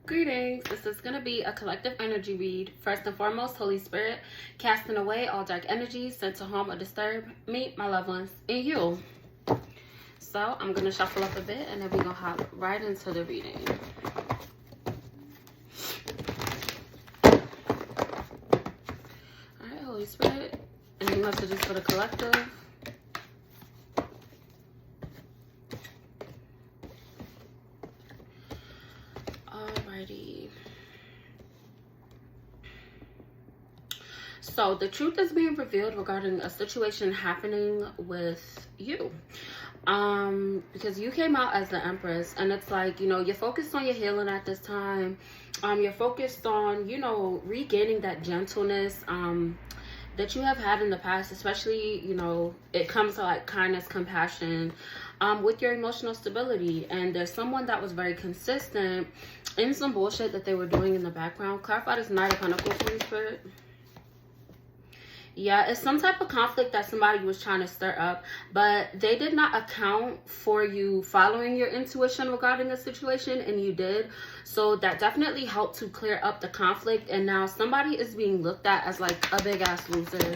Greetings. This is going to be a collective energy read. First and foremost, Holy Spirit, casting away all dark energies sent to harm or disturb me, my loved ones, and you. So I'm going to shuffle up a bit and then we're going to hop right into the reading. Alright, Holy Spirit. Any messages for the collective? Alrighty. So the truth is being revealed regarding a situation happening with you. Because you came out as the Empress, and it's like, you know, you're focused on your healing at this time. You're focused on, you know, regaining that gentleness that you have had in the past, especially, you know, it comes to like kindness, compassion, with your emotional stability. And there's someone that was very consistent in some bullshit that they were doing in the background. Clarify this Knight of Pentacles, Holy Spirit. Yeah, it's some type of conflict that somebody was trying to stir up, but they did not account for you following your intuition regarding the situation, and you did. So that definitely helped to clear up the conflict, and now somebody is being looked at as like a big ass loser.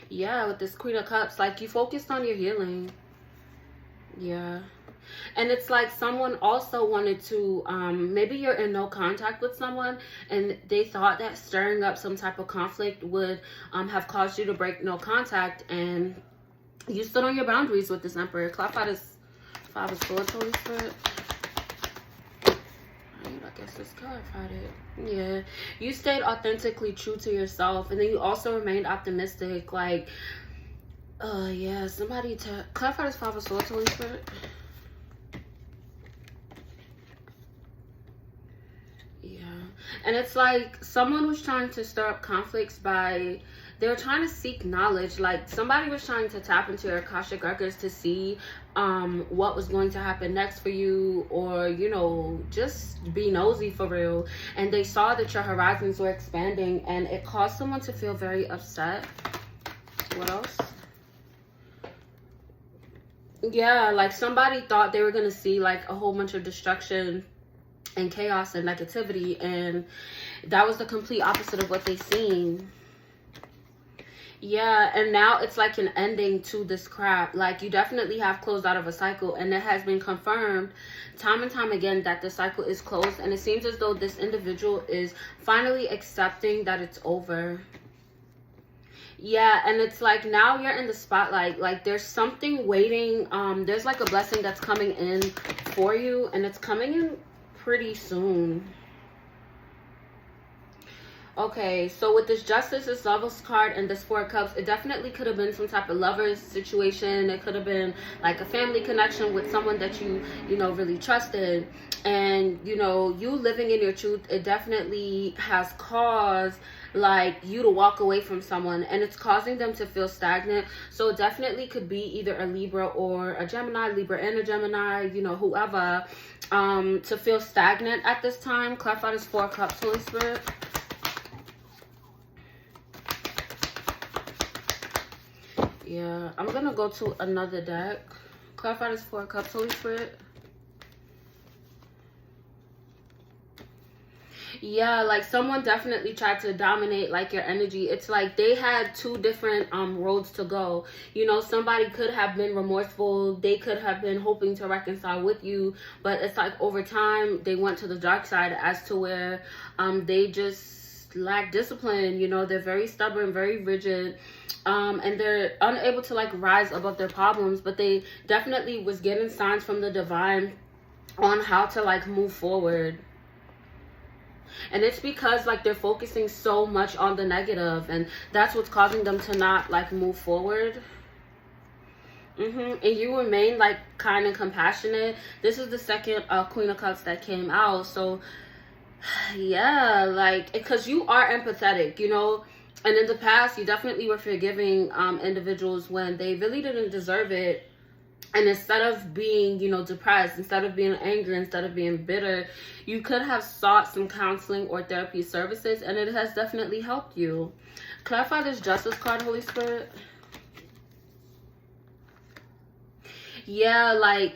Yeah, with this Queen of Cups, like you focused on your healing. Yeah. And it's like someone also wanted to, maybe you're in no contact with someone and they thought that stirring up some type of conflict would have caused you to break no contact, and you stood on your boundaries with this Emperor. Clarify this Five of Swords, Holy Spirit. I guess this clarified it. Yeah, you stayed authentically true to yourself, and then you also remained optimistic. Like, yeah, somebody clarify this Five of Swords, Holy Spirit. And it's like someone was trying to stir up conflicts by, they were trying to seek knowledge. Like somebody was trying to tap into your Akashic records to see what was going to happen next for you, or, you know, just be nosy for real. And they saw that your horizons were expanding, and it caused someone to feel very upset. What else? Yeah, like somebody thought they were going to see like a whole bunch of destruction and chaos and negativity, and that was the complete opposite of what they seen. Yeah, and now it's like an ending to this crap. Like you definitely have closed out of a cycle, and it has been confirmed time and time again that the cycle is closed, and it seems as though this individual is finally accepting that it's over. Yeah, and it's like now you're in the spotlight. Like there's something waiting. There's like a blessing that's coming in for you, and it's coming in pretty soon. Okay, so with this Justice, this Lovers card, and this Four of Cups, it definitely could have been some type of lovers situation. It could have been like a family connection with someone that you know, really trusted. And, you know, you living in your truth, it definitely has caused like you to walk away from someone, and it's causing them to feel stagnant. So it definitely could be either a Libra or a Gemini, Libra and a Gemini, you know, whoever, to feel stagnant at this time. Clarify this Four of Cups, Holy Spirit. Yeah, I'm gonna go to another deck. Clarify this Four of Cups, Holy Spirit. Yeah, like someone definitely tried to dominate like your energy. It's like they had two different roads to go. You know, somebody could have been remorseful, they could have been hoping to reconcile with you, but it's like over time they went to the dark side, as to where they just lack discipline. You know, they're very stubborn, very rigid, and they're unable to like rise above their problems. But they definitely was getting signs from the divine on how to like move forward. And it's because like they're focusing so much on the negative, and that's what's causing them to not like move forward. And you remain like kind and compassionate. This is the second Queen of Cups that came out. So yeah, like, because you are empathetic, you know. And in the past you definitely were forgiving individuals when they really didn't deserve it. And instead of being, you know, depressed, instead of being angry, instead of being bitter, you could have sought some counseling or therapy services, and it has definitely helped you. Clarify this Justice card, Holy Spirit. Yeah, like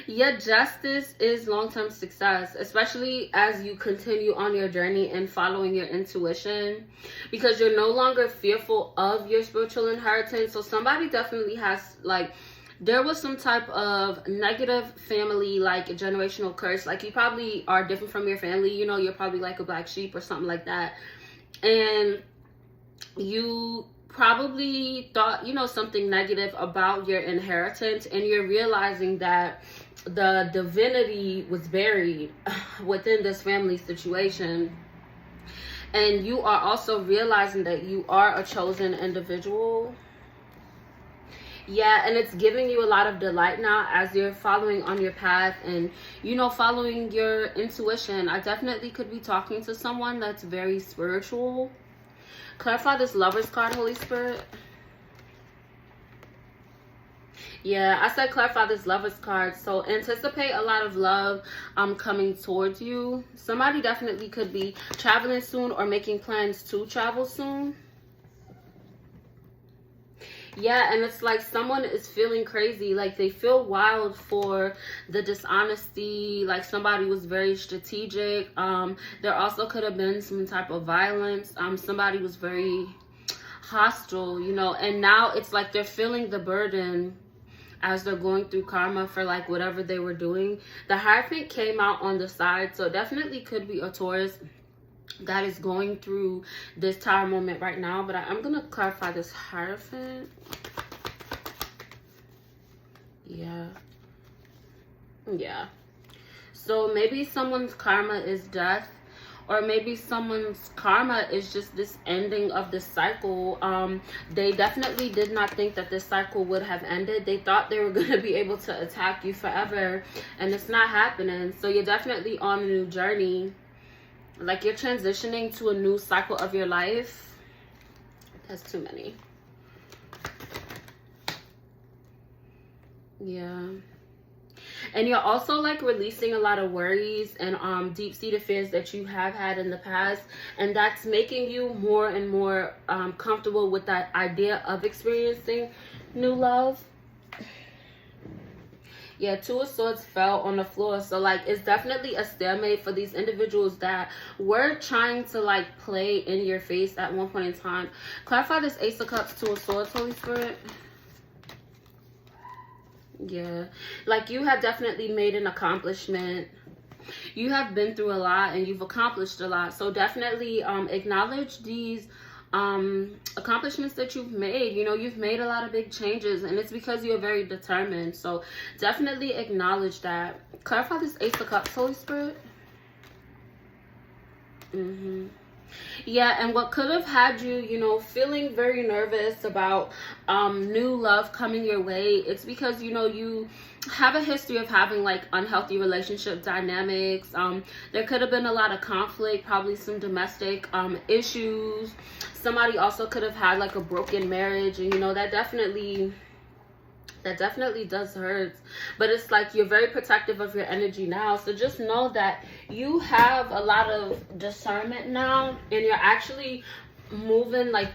Your justice is long-term success, especially as you continue on your journey and following your intuition, because you're no longer fearful of your spiritual inheritance. So somebody definitely has, like, there was some type of negative family, like a generational curse. Like, you probably are different from your family, you know, you're probably like a black sheep or something like that. And you probably thought, you know, something negative about your inheritance, and you're realizing that the divinity was buried within this family situation. And you are also realizing that you are a chosen individual. Yeah, and it's giving you a lot of delight now as you're following on your path and, you know, following your intuition. I definitely could be talking to someone that's very spiritual. Clarify this Lover's card, Holy Spirit. Yeah, I said clarify this Lover's card. So anticipate a lot of love coming towards you. Somebody definitely could be traveling soon or making plans to travel soon. Yeah, and it's like someone is feeling crazy. Like, they feel wild for the dishonesty. Like, somebody was very strategic. There also could have been some type of violence. Somebody was very hostile, you know. And now it's like they're feeling the burden as they're going through karma for, like, whatever they were doing. The Hierophant came out on the side, so definitely could be a Taurus that is going through this tower moment right now. But I'm gonna clarify this Hierophant. Yeah, so maybe someone's karma is death, or maybe someone's karma is just this ending of this cycle. They definitely did not think that this cycle would have ended. They thought they were going to be able to attack you forever, and it's not happening. So you're definitely on a new journey. Like, you're transitioning to a new cycle of your life. That's too many. Yeah. And you're also, like, releasing a lot of worries and deep-seated fears that you have had in the past. And that's making you more and more comfortable with that idea of experiencing new love. Yeah, Two of Swords fell on the floor. So, like, it's definitely a stalemate for these individuals that were trying to, like, play in your face at one point in time. Clarify this Ace of Cups, Two of Swords, Holy Spirit. Yeah, like, you have definitely made an accomplishment. You have been through a lot and you've accomplished a lot. So definitely acknowledge these accomplishments that you've made. You know, you've made a lot of big changes, and it's because you're very determined. So definitely acknowledge that. Clarify this Ace of Cups, Holy Spirit. Yeah, and what could have had you, you know, feeling very nervous about new love coming your way, it's because, you know, you have a history of having, like, unhealthy relationship dynamics. There could have been a lot of conflict, probably some domestic issues. Somebody also could have had, like, a broken marriage, and, you know, that definitely does hurt. But it's like you're very protective of your energy now. So just know that you have a lot of discernment now, and you're actually moving, like,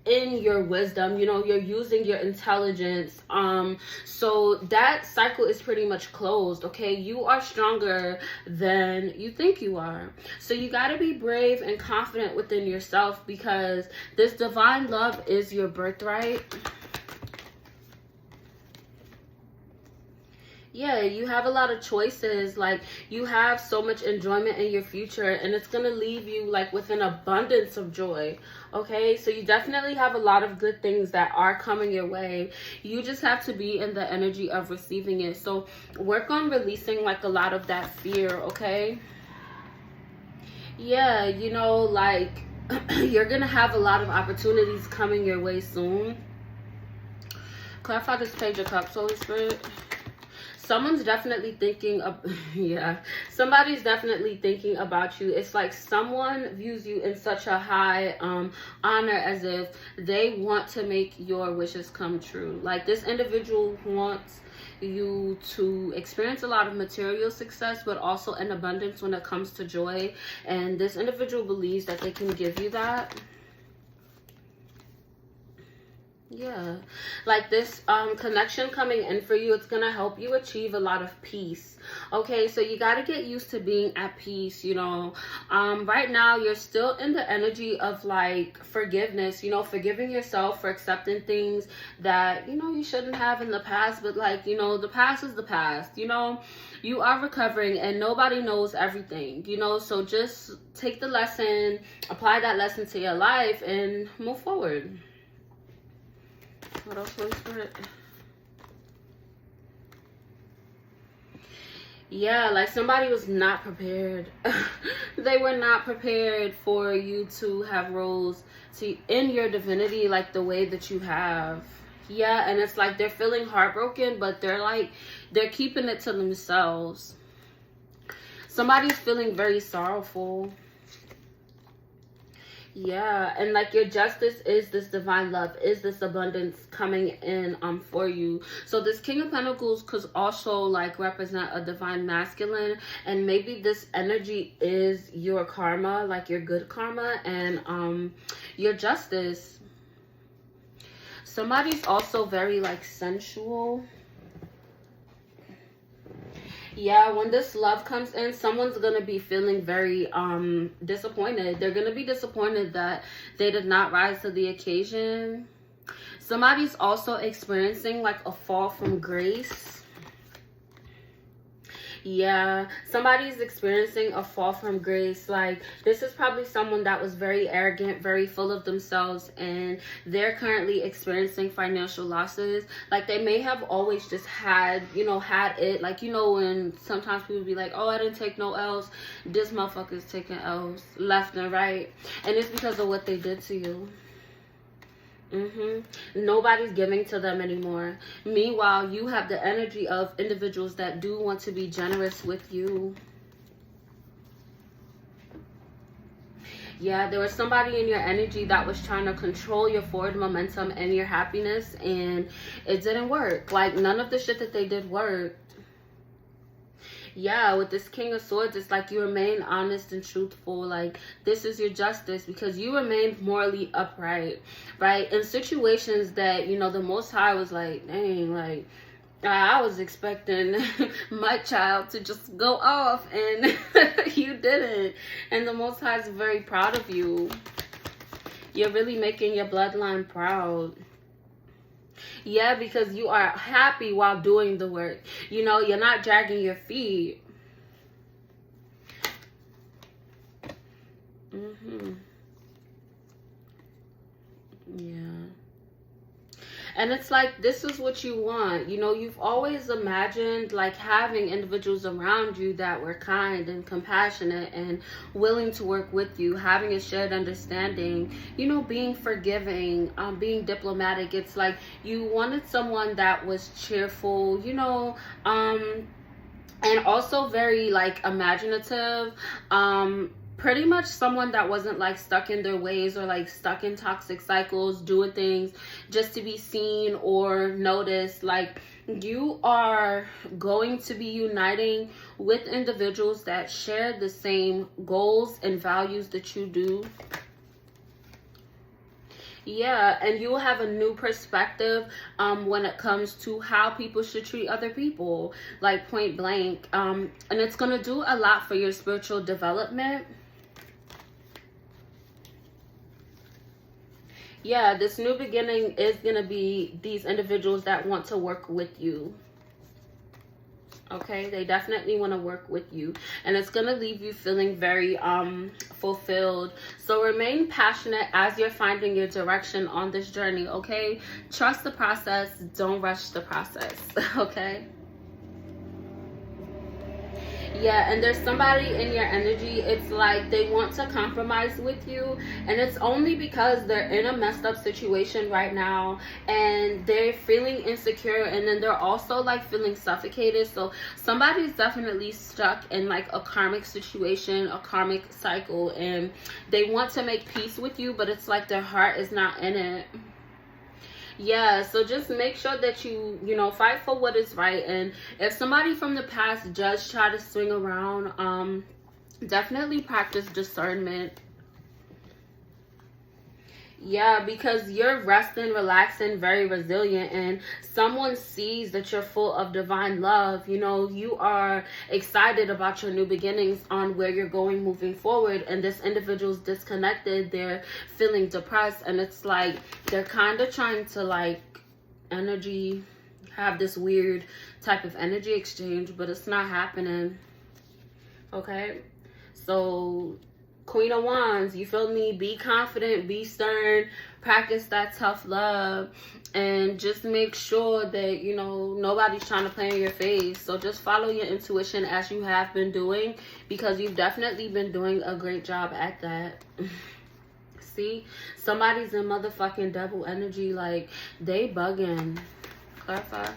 in your wisdom. You know, you're using your intelligence. So that cycle is pretty much closed. Okay, you are stronger than you think you are. So you got to be brave and confident within yourself, because this divine love is your birthright. Yeah, you have a lot of choices. Like, you have so much enjoyment in your future, and it's gonna leave you, like, with an abundance of joy. Okay, so you definitely have a lot of good things that are coming your way. You just have to be in the energy of receiving it. So work on releasing, like, a lot of that fear. Okay, yeah, you know, like, you're gonna have a lot of opportunities coming your way soon. Clarify this Page of Cups, Holy Spirit. Someone's definitely thinking of, yeah, somebody's definitely thinking about you. It's like someone views you in such a high honor, as if they want to make your wishes come true. Like, this individual wants you to experience a lot of material success, but also an abundance when it comes to joy. And this individual believes that they can give you that. Yeah, like this connection coming in for you, it's gonna help you achieve a lot of peace. Okay, so you got to get used to being at peace, you know. Right now you're still in the energy of like forgiveness, you know, forgiving yourself for accepting things that, you know, you shouldn't have in the past. But like, you know, the past is the past, you know. You are recovering and nobody knows everything, you know. So just take the lesson, apply that lesson to your life, and move forward. What else, Holy Spirit? Yeah, like somebody was not prepared. They were not prepared for you to have roles in your divinity like the way that you have. Yeah, and it's like they're feeling heartbroken, but they're keeping it to themselves. Somebody's feeling very sorrowful. Yeah, and like your justice is this divine love, is this abundance coming in for you. So this King of Pentacles could also like represent a divine masculine, and maybe this energy is your karma, like your good karma, and your justice. Somebody's also very like sensual. Yeah, when this love comes in, someone's going to be feeling very disappointed. They're going to be disappointed that they did not rise to the occasion. Somebody's also experiencing like a fall from grace. Yeah, somebody's experiencing a fall from grace. Like this is probably someone that was very arrogant, very full of themselves, and they're currently experiencing financial losses. Like they may have always just had, you know, had it. Like, you know, when sometimes people be like, oh, I didn't take no L's. This motherfucker's taking L's left and right. And it's because of what they did to you. Nobody's giving to them anymore. Meanwhile, you have the energy of individuals that do want to be generous with you. Yeah, there was somebody in your energy that was trying to control your forward momentum and your happiness, and it didn't work. Like none of the shit that they did worked. Yeah, with this King of Swords, it's like you remain honest and truthful. Like this is your justice because you remain morally upright, right? In situations that, you know, the Most High was like, dang, like I was expecting my child to just go off, and you didn't. And the Most High is very proud of you. You're really making your bloodline proud. Yeah, because you are happy while doing the work. You know, you're not dragging your feet. Yeah. And it's like, this is what you want. You know, you've always imagined like having individuals around you that were kind and compassionate and willing to work with you, having a shared understanding, you know, being forgiving, being diplomatic. It's like you wanted someone that was cheerful, you know, and also very like imaginative, pretty much someone that wasn't like stuck in their ways or like stuck in toxic cycles, doing things just to be seen or noticed. Like you are going to be uniting with individuals that share the same goals and values that you do. Yeah, and you will have a new perspective when it comes to how people should treat other people, like point blank. And it's going to do a lot for your spiritual development. Yeah, this new beginning is going to be these individuals that want to work with you. Okay, they definitely want to work with you, and it's going to leave you feeling very fulfilled. So remain passionate as you're finding your direction on this journey. Okay, trust the process, don't rush the process. Okay. Yeah, and there's somebody in your energy, it's like they want to compromise with you, and it's only because they're in a messed up situation right now and they're feeling insecure, and then they're also like feeling suffocated. So somebody's definitely stuck in like a karmic situation, a karmic cycle, and they want to make peace with you, but it's like their heart is not in it. Yeah, so just make sure that you know, fight for what is right. And if somebody from the past does try to swing around, definitely practice discernment. Yeah, because you're resting, relaxing, very resilient, and someone sees that you're full of divine love. You know, you are excited about your new beginnings on where you're going moving forward, and this individual's disconnected, they're feeling depressed, and it's like they're kind of trying to like energy, have this weird type of energy exchange, but it's not happening. Okay, so Queen of Wands, you feel me? Be confident, be stern, practice that tough love, and just make sure that, you know, nobody's trying to play in your face. So just follow your intuition as you have been doing, because you've definitely been doing a great job at that. See, somebody's in motherfucking double energy, like they bugging. Clarify.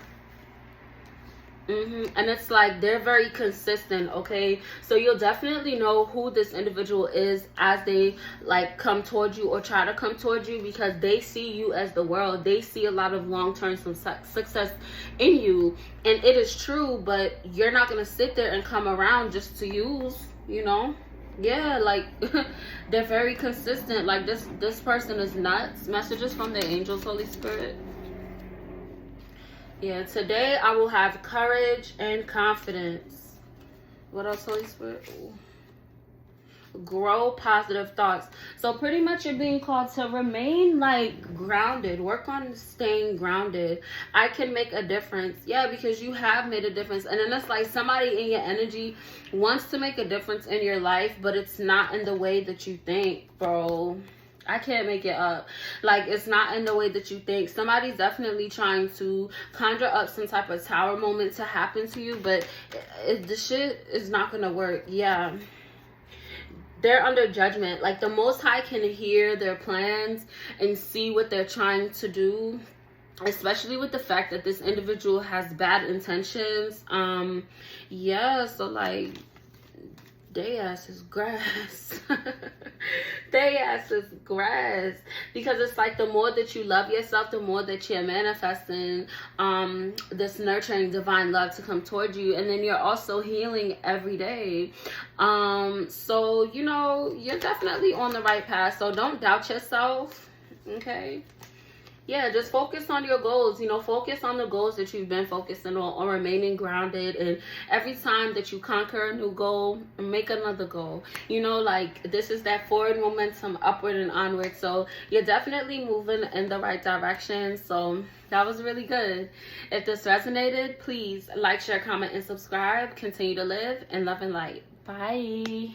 And it's like they're very consistent. Okay, so you'll definitely know who this individual is as they like come towards you or try to come towards you, because they see you as the world. They see a lot of long-term success in you, and it is true, but you're not gonna sit there and come around just to use, you know. Yeah, like they're very consistent. Like this person is nuts. Messages from the angels, Holy Spirit. Yeah, today I will have courage and confidence. What else, Holy Spirit? Ooh. Grow positive thoughts. So pretty much you're being called to remain like grounded. Work on staying grounded. I can make a difference. Yeah, because you have made a difference. And then it's like somebody in your energy wants to make a difference in your life, but it's not in the way that you think, bro. I can't make it up. Like, it's not in the way that you think. Somebody's definitely trying to conjure up some type of tower moment to happen to you, but the shit is not gonna work. Yeah, they're under judgment. Like, the Most High can hear their plans and see what they're trying to do, especially with the fact that this individual has bad intentions. Yeah, so like they ass is grass. They ass is grass. Because it's like the more that you love yourself, the more that you're manifesting this nurturing divine love to come towards you. And then you're also healing every day. So, you know, you're definitely on the right path. So don't doubt yourself. Okay. Yeah, just focus on your goals. You know, focus on the goals that you've been focusing on remaining grounded. And every time that you conquer a new goal, make another goal. You know, like this is that forward momentum, upward and onward. So you're definitely moving in the right direction. So that was really good. If this resonated, please like, share, comment, and subscribe. Continue to live in love and light. Bye.